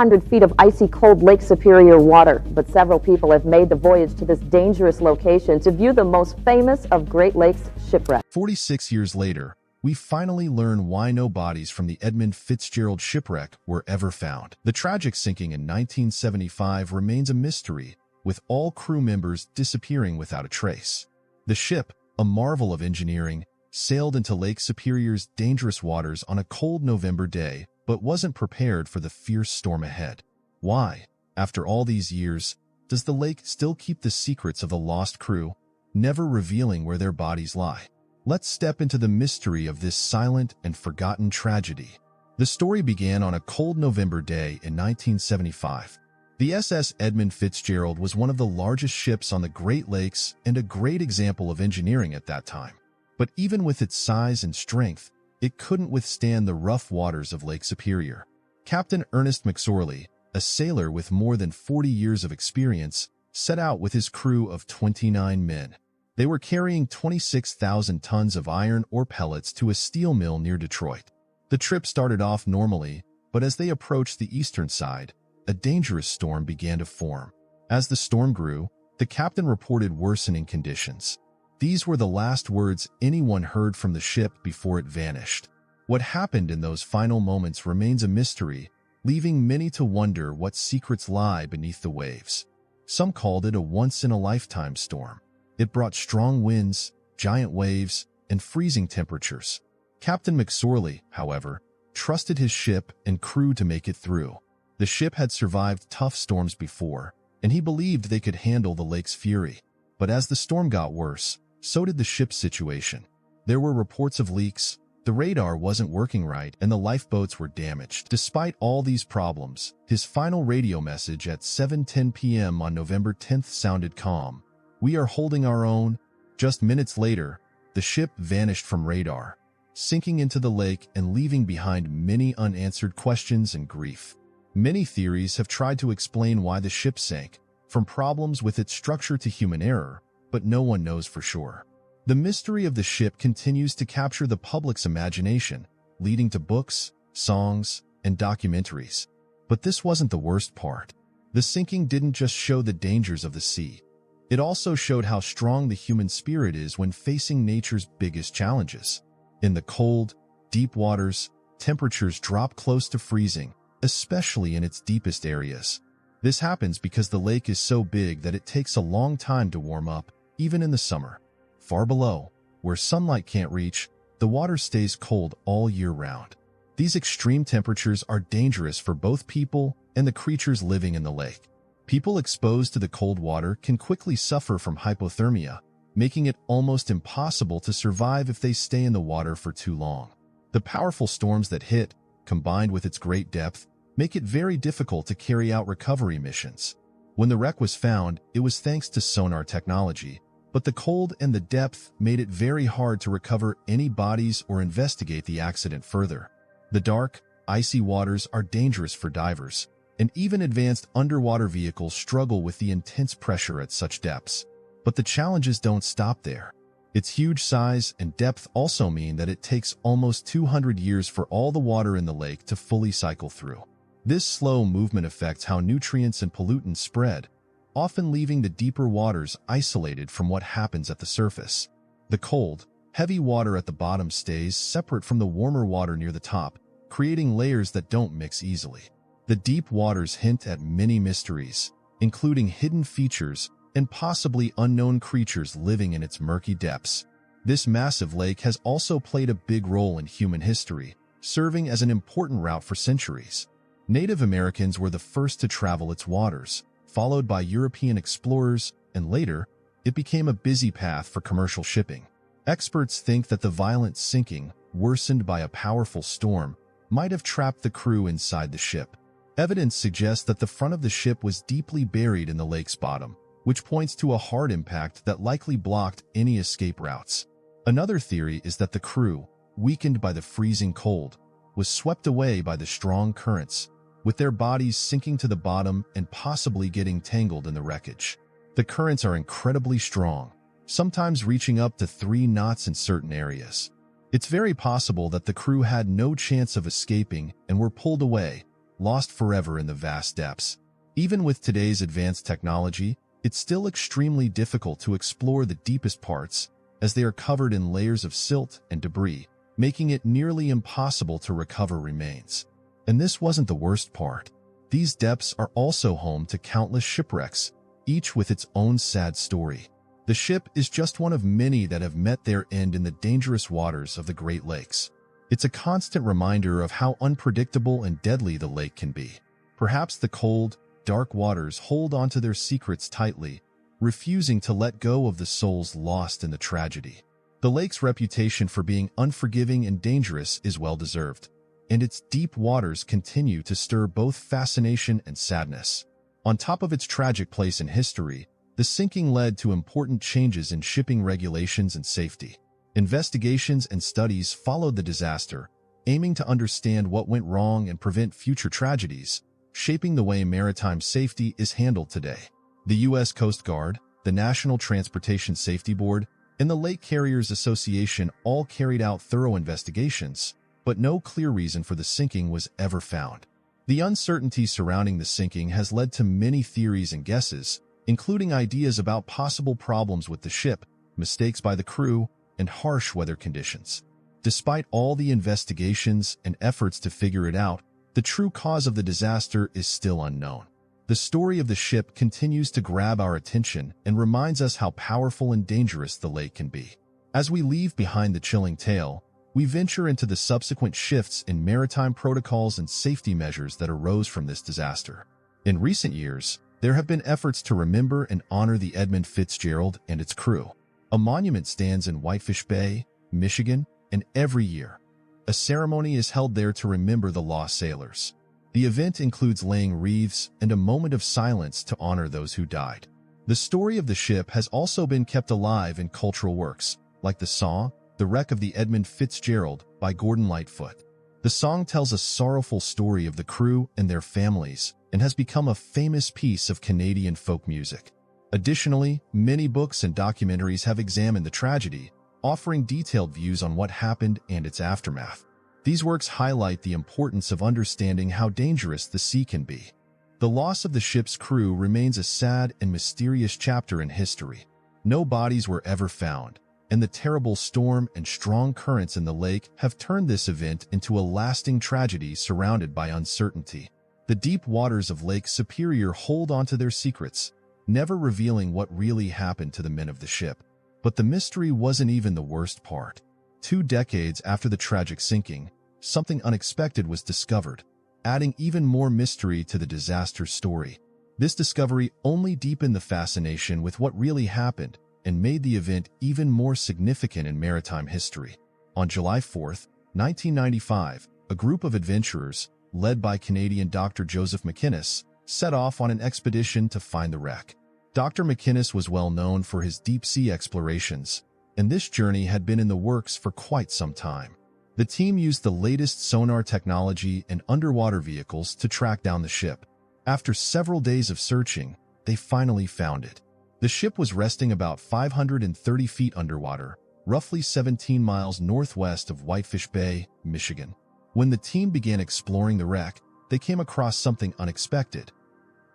600 feet of icy cold Lake Superior water, but several people have made the voyage to this dangerous location to view the most famous of Great Lakes shipwreck. 46 years later, we finally learn why no bodies from the Edmund Fitzgerald shipwreck were ever found. The tragic sinking in 1975 remains a mystery, with all crew members disappearing without a trace. The ship, a marvel of engineering, sailed into Lake Superior's dangerous waters on a cold November day, but wasn't prepared for the fierce storm ahead. Why, after all these years, does the lake still keep the secrets of the lost crew, never revealing where their bodies lie? Let's step into the mystery of this silent and forgotten tragedy. The story began on a cold November day in 1975. The SS Edmund Fitzgerald was one of the largest ships on the Great Lakes and a great example of engineering at that time. But even with its size and strength, it couldn't withstand the rough waters of Lake Superior. Captain Ernest McSorley, a sailor with more than 40 years of experience, set out with his crew of 29 men. They were carrying 26,000 tons of iron ore pellets to a steel mill near Detroit. The trip started off normally, but as they approached the eastern side, a dangerous storm began to form. As the storm grew, the captain reported worsening conditions. These were the last words anyone heard from the ship before it vanished. What happened in those final moments remains a mystery, leaving many to wonder what secrets lie beneath the waves. Some called it a once-in-a-lifetime storm. It brought strong winds, giant waves, and freezing temperatures. Captain McSorley, however, trusted his ship and crew to make it through. The ship had survived tough storms before, and he believed they could handle the lake's fury. But as the storm got worse, so did the ship's situation. There were reports of leaks, the radar wasn't working right, and the lifeboats were damaged. Despite all these problems, his final radio message at 7:10 p.m. on November 10th sounded calm. "We are holding our own." Just minutes later, the ship vanished from radar, sinking into the lake and leaving behind many unanswered questions and grief. Many theories have tried to explain why the ship sank, from problems with its structure to human error, but no one knows for sure. The mystery of the ship continues to capture the public's imagination, leading to books, songs, and documentaries. But this wasn't the worst part. The sinking didn't just show the dangers of the sea. It also showed how strong the human spirit is when facing nature's biggest challenges. In the cold, deep waters, temperatures drop close to freezing, especially in its deepest areas. This happens because the lake is so big that it takes a long time to warm up, even in the summer. Far below, where sunlight can't reach, the water stays cold all year round. These extreme temperatures are dangerous for both people and the creatures living in the lake. People exposed to the cold water can quickly suffer from hypothermia, making it almost impossible to survive if they stay in the water for too long. The powerful storms that hit, combined with its great depth, make it very difficult to carry out recovery missions. When the wreck was found, it was thanks to sonar technology, but the cold and the depth made it very hard to recover any bodies or investigate the accident further. The dark, icy waters are dangerous for divers, and even advanced underwater vehicles struggle with the intense pressure at such depths. But the challenges don't stop there. Its huge size and depth also mean that it takes almost 200 years for all the water in the lake to fully cycle through. This slow movement affects how nutrients and pollutants spread, often leaving the deeper waters isolated from what happens at the surface. The cold, heavy water at the bottom stays separate from the warmer water near the top, creating layers that don't mix easily. The deep waters hint at many mysteries, including hidden features and possibly unknown creatures living in its murky depths. This massive lake has also played a big role in human history, serving as an important route for centuries. Native Americans were the first to travel its waters, followed by European explorers, and later, it became a busy path for commercial shipping. Experts think that the violent sinking, worsened by a powerful storm, might have trapped the crew inside the ship. Evidence suggests that the front of the ship was deeply buried in the lake's bottom, which points to a hard impact that likely blocked any escape routes. Another theory is that the crew, weakened by the freezing cold, was swept away by the strong currents, with their bodies sinking to the bottom and possibly getting tangled in the wreckage. The currents are incredibly strong, sometimes reaching up to 3 knots in certain areas. It's very possible that the crew had no chance of escaping and were pulled away, lost forever in the vast depths. Even with today's advanced technology, it's still extremely difficult to explore the deepest parts, as they are covered in layers of silt and debris, making it nearly impossible to recover remains. And this wasn't the worst part. These depths are also home to countless shipwrecks, each with its own sad story. The ship is just one of many that have met their end in the dangerous waters of the Great Lakes. It's a constant reminder of how unpredictable and deadly the lake can be. Perhaps the cold, dark waters hold onto their secrets tightly, refusing to let go of the souls lost in the tragedy. The lake's reputation for being unforgiving and dangerous is well-deserved, and its deep waters continue to stir both fascination and sadness. On top of its tragic place in history, the sinking led to important changes in shipping regulations and safety. Investigations and studies followed the disaster, aiming to understand what went wrong and prevent future tragedies, shaping the way maritime safety is handled today. The U.S. Coast Guard, the National Transportation Safety Board, and the Lake Carriers Association all carried out thorough investigations, but no clear reason for the sinking was ever found. The uncertainty surrounding the sinking has led to many theories and guesses, including ideas about possible problems with the ship, mistakes by the crew, and harsh weather conditions. Despite all the investigations and efforts to figure it out, the true cause of the disaster is still unknown. The story of the ship continues to grab our attention and reminds us how powerful and dangerous the lake can be. As we leave behind the chilling tale, we venture into the subsequent shifts in maritime protocols and safety measures that arose from this disaster. In recent years, there have been efforts to remember and honor the Edmund Fitzgerald and its crew. A monument stands in Whitefish Bay, Michigan, and every year, a ceremony is held there to remember the lost sailors. The event includes laying wreaths and a moment of silence to honor those who died. The story of the ship has also been kept alive in cultural works, like the song, The Wreck of the Edmund Fitzgerald by Gordon Lightfoot. The song tells a sorrowful story of the crew and their families and has become a famous piece of Canadian folk music. Additionally, many books and documentaries have examined the tragedy, offering detailed views on what happened and its aftermath. These works highlight the importance of understanding how dangerous the sea can be. The loss of the ship's crew remains a sad and mysterious chapter in history. No bodies were ever found, and the terrible storm and strong currents in the lake have turned this event into a lasting tragedy surrounded by uncertainty. The deep waters of Lake Superior hold onto their secrets, never revealing what really happened to the men of the ship. But the mystery wasn't even the worst part. 2 decades after the tragic sinking, something unexpected was discovered, adding even more mystery to the disaster story. This discovery only deepened the fascination with what really happened and made the event even more significant in maritime history. On July 4, 1995, a group of adventurers, led by Canadian Dr. Joseph McInnes, set off on an expedition to find the wreck. Dr. McInnes was well known for his deep-sea explorations, and this journey had been in the works for quite some time. The team used the latest sonar technology and underwater vehicles to track down the ship. After several days of searching, they finally found it. The ship was resting about 530 feet underwater, roughly 17 miles northwest of Whitefish Bay, Michigan. When the team began exploring the wreck, they came across something unexpected.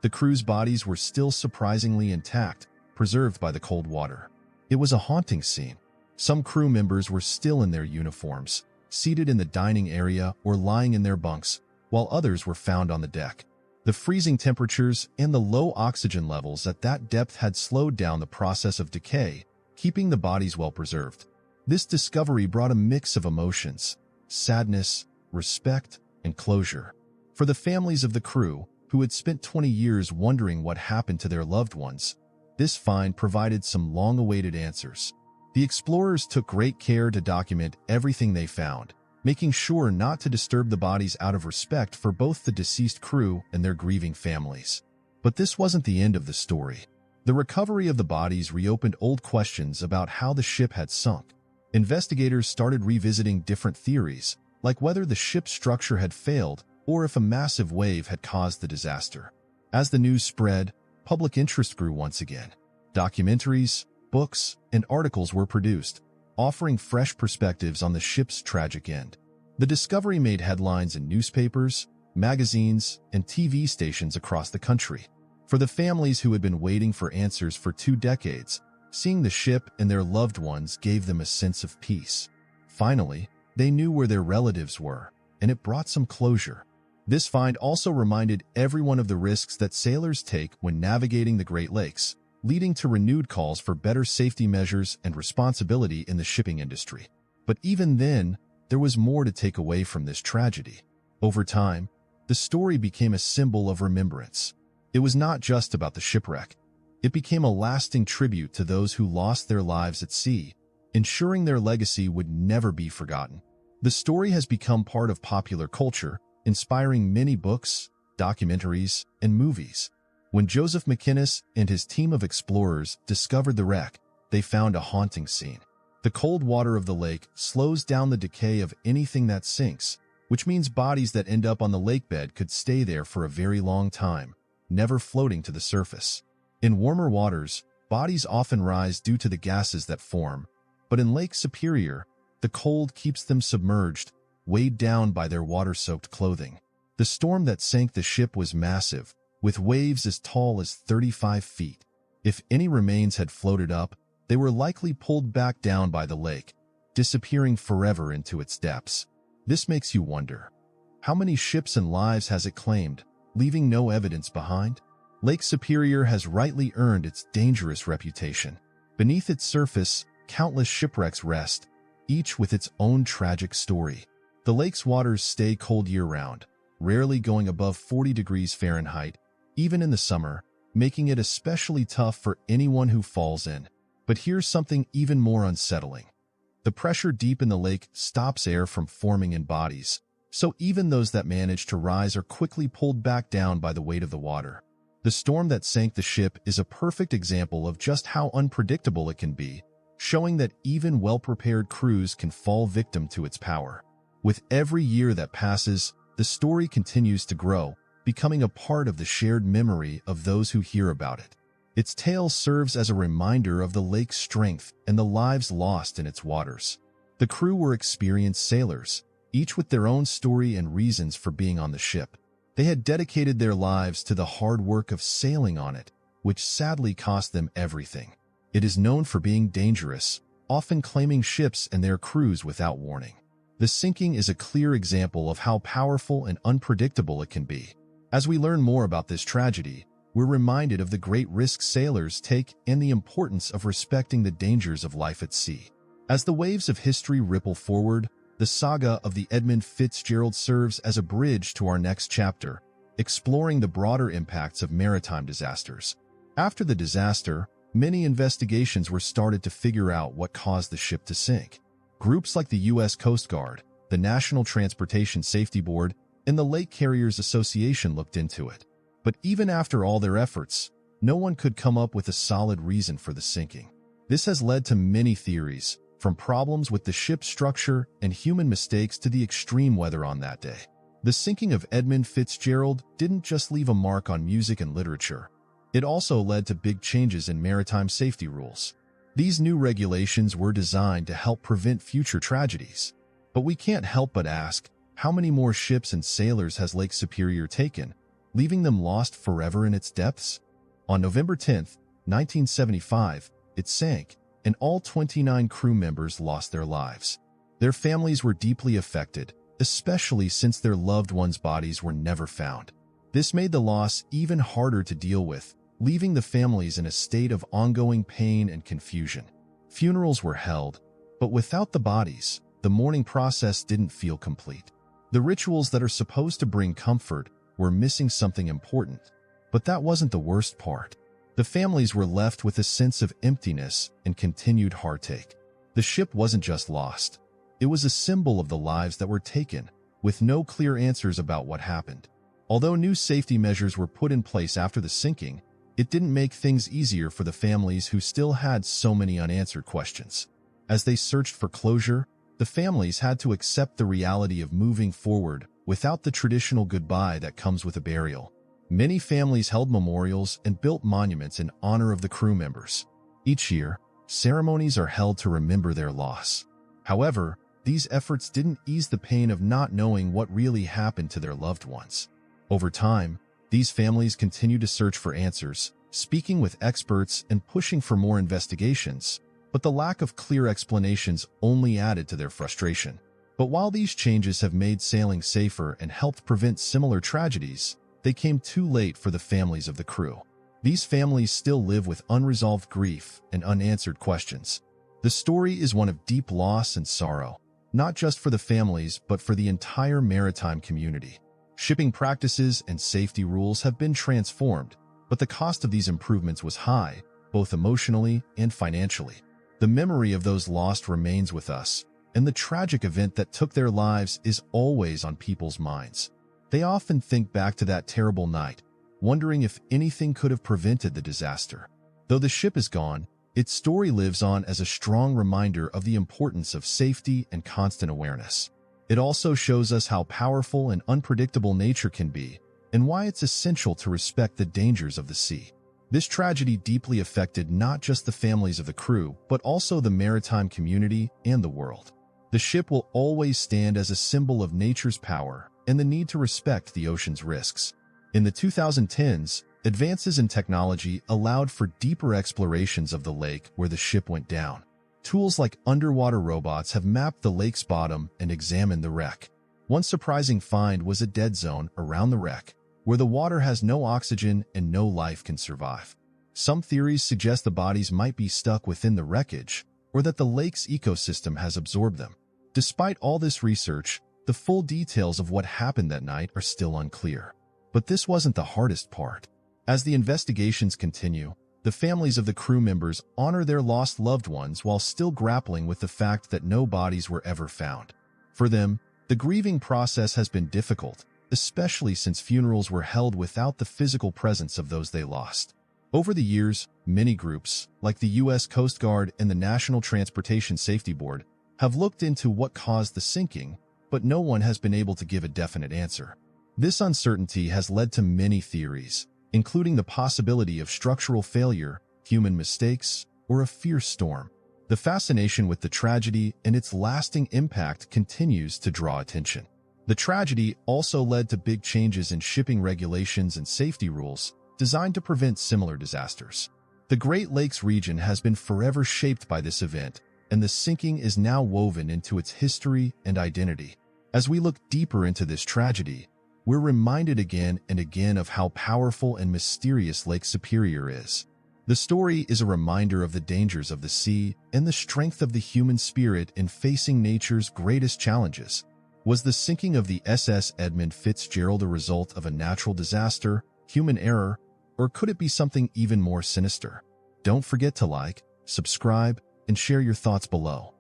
The crew's bodies were still surprisingly intact, preserved by the cold water. It was a haunting scene. Some crew members were still in their uniforms, seated in the dining area or lying in their bunks, while others were found on the deck. The freezing temperatures and the low oxygen levels at that depth had slowed down the process of decay, keeping the bodies well preserved. This discovery brought a mix of emotions: sadness, respect, and closure. For the families of the crew, who had spent 20 years wondering what happened to their loved ones, this find provided some long-awaited answers. The explorers took great care to document everything they found, making sure not to disturb the bodies out of respect for both the deceased crew and their grieving families. But this wasn't the end of the story. The recovery of the bodies reopened old questions about how the ship had sunk. Investigators started revisiting different theories, like whether the ship's structure had failed or if a massive wave had caused the disaster. As the news spread, public interest grew once again. Documentaries, books, and articles were produced, offering fresh perspectives on the ship's tragic end. The discovery made headlines in newspapers, magazines, and TV stations across the country. For the families who had been waiting for answers for 2 decades, seeing the ship and their loved ones gave them a sense of peace. Finally, they knew where their relatives were, and it brought some closure. This find also reminded everyone of the risks that sailors take when navigating the Great Lakes, leading to renewed calls for better safety measures and responsibility in the shipping industry. But even then, there was more to take away from this tragedy. Over time, the story became a symbol of remembrance. It was not just about the shipwreck. It became a lasting tribute to those who lost their lives at sea, ensuring their legacy would never be forgotten. The story has become part of popular culture, inspiring many books, documentaries, and movies. When Joseph McInnes and his team of explorers discovered the wreck, they found a haunting scene. The cold water of the lake slows down the decay of anything that sinks, which means bodies that end up on the lake bed could stay there for a very long time, never floating to the surface. In warmer waters, bodies often rise due to the gases that form, but in Lake Superior, the cold keeps them submerged, weighed down by their water-soaked clothing. The storm that sank the ship was massive, with waves as tall as 35 feet. If any remains had floated up, they were likely pulled back down by the lake, disappearing forever into its depths. This makes you wonder, how many ships and lives has it claimed, leaving no evidence behind? Lake Superior has rightly earned its dangerous reputation. Beneath its surface, countless shipwrecks rest, each with its own tragic story. The lake's waters stay cold year-round, rarely going above 40 degrees Fahrenheit, even in the summer, making it especially tough for anyone who falls in. But here's something even more unsettling. The pressure deep in the lake stops air from forming in bodies, so even those that manage to rise are quickly pulled back down by the weight of the water. The storm that sank the ship is a perfect example of just how unpredictable it can be, showing that even well-prepared crews can fall victim to its power. With every year that passes, the story continues to grow, becoming a part of the shared memory of those who hear about it. Its tale serves as a reminder of the lake's strength and the lives lost in its waters. The crew were experienced sailors, each with their own story and reasons for being on the ship. They had dedicated their lives to the hard work of sailing on it, which sadly cost them everything. It is known for being dangerous, often claiming ships and their crews without warning. The sinking is a clear example of how powerful and unpredictable it can be. As we learn more about this tragedy, we're reminded of the great risks sailors take and the importance of respecting the dangers of life at sea. As the waves of history ripple forward, the saga of the Edmund Fitzgerald serves as a bridge to our next chapter, exploring the broader impacts of maritime disasters. After the disaster, many investigations were started to figure out what caused the ship to sink. Groups like the U.S. Coast Guard, the National Transportation Safety Board, and the Lake Carriers Association looked into it. But even after all their efforts, no one could come up with a solid reason for the sinking. This has led to many theories, from problems with the ship's structure and human mistakes to the extreme weather on that day. The sinking of Edmund Fitzgerald didn't just leave a mark on music and literature. It also led to big changes in maritime safety rules. These new regulations were designed to help prevent future tragedies. But we can't help but ask, how many more ships and sailors has Lake Superior taken, leaving them lost forever in its depths? On November 10, 1975, it sank, and all 29 crew members lost their lives. Their families were deeply affected, especially since their loved ones' bodies were never found. This made the loss even harder to deal with, leaving the families in a state of ongoing pain and confusion. Funerals were held, but without the bodies, the mourning process didn't feel complete. The rituals that are supposed to bring comfort were missing something important. But that wasn't the worst part. The families were left with a sense of emptiness and continued heartache. The ship wasn't just lost. It was a symbol of the lives that were taken, with no clear answers about what happened. Although new safety measures were put in place after the sinking, it didn't make things easier for the families who still had so many unanswered questions. As they searched for closure, the families had to accept the reality of moving forward without the traditional goodbye that comes with a burial. Many families held memorials and built monuments in honor of the crew members. Each year, ceremonies are held to remember their loss. However, these efforts didn't ease the pain of not knowing what really happened to their loved ones. Over time, these families continued to search for answers, speaking with experts and pushing for more investigations, but the lack of clear explanations only added to their frustration. But while these changes have made sailing safer and helped prevent similar tragedies, they came too late for the families of the crew. These families still live with unresolved grief and unanswered questions. The story is one of deep loss and sorrow, not just for the families but for the entire maritime community. Shipping practices and safety rules have been transformed, but the cost of these improvements was high, both emotionally and financially. The memory of those lost remains with us, and the tragic event that took their lives is always on people's minds. They often think back to that terrible night, wondering if anything could have prevented the disaster. Though the ship is gone, its story lives on as a strong reminder of the importance of safety and constant awareness. It also shows us how powerful and unpredictable nature can be, and why it's essential to respect the dangers of the sea. This tragedy deeply affected not just the families of the crew, but also the maritime community and the world. The ship will always stand as a symbol of nature's power and the need to respect the ocean's risks. In the 2010s, advances in technology allowed for deeper explorations of the lake where the ship went down. Tools like underwater robots have mapped the lake's bottom and examined the wreck. One surprising find was a dead zone around the wreck, where the water has no oxygen and no life can survive. Some theories suggest the bodies might be stuck within the wreckage, or that the lake's ecosystem has absorbed them. Despite all this research, the full details of what happened that night are still unclear. But this wasn't the hardest part. As the investigations continue, the families of the crew members honor their lost loved ones while still grappling with the fact that no bodies were ever found. For them, the grieving process has been difficult, especially since funerals were held without the physical presence of those they lost. Over the years, many groups, like the U.S. Coast Guard and the National Transportation Safety Board, have looked into what caused the sinking, but no one has been able to give a definite answer. This uncertainty has led to many theories, including the possibility of structural failure, human mistakes, or a fierce storm. The fascination with the tragedy and its lasting impact continues to draw attention. The tragedy also led to big changes in shipping regulations and safety rules designed to prevent similar disasters. The Great Lakes region has been forever shaped by this event, and the sinking is now woven into its history and identity. As we look deeper into this tragedy, we're reminded again and again of how powerful and mysterious Lake Superior is. The story is a reminder of the dangers of the sea and the strength of the human spirit in facing nature's greatest challenges. Was the sinking of the SS Edmund Fitzgerald a result of a natural disaster, human error, or could it be something even more sinister? Don't forget to like, subscribe, and share your thoughts below.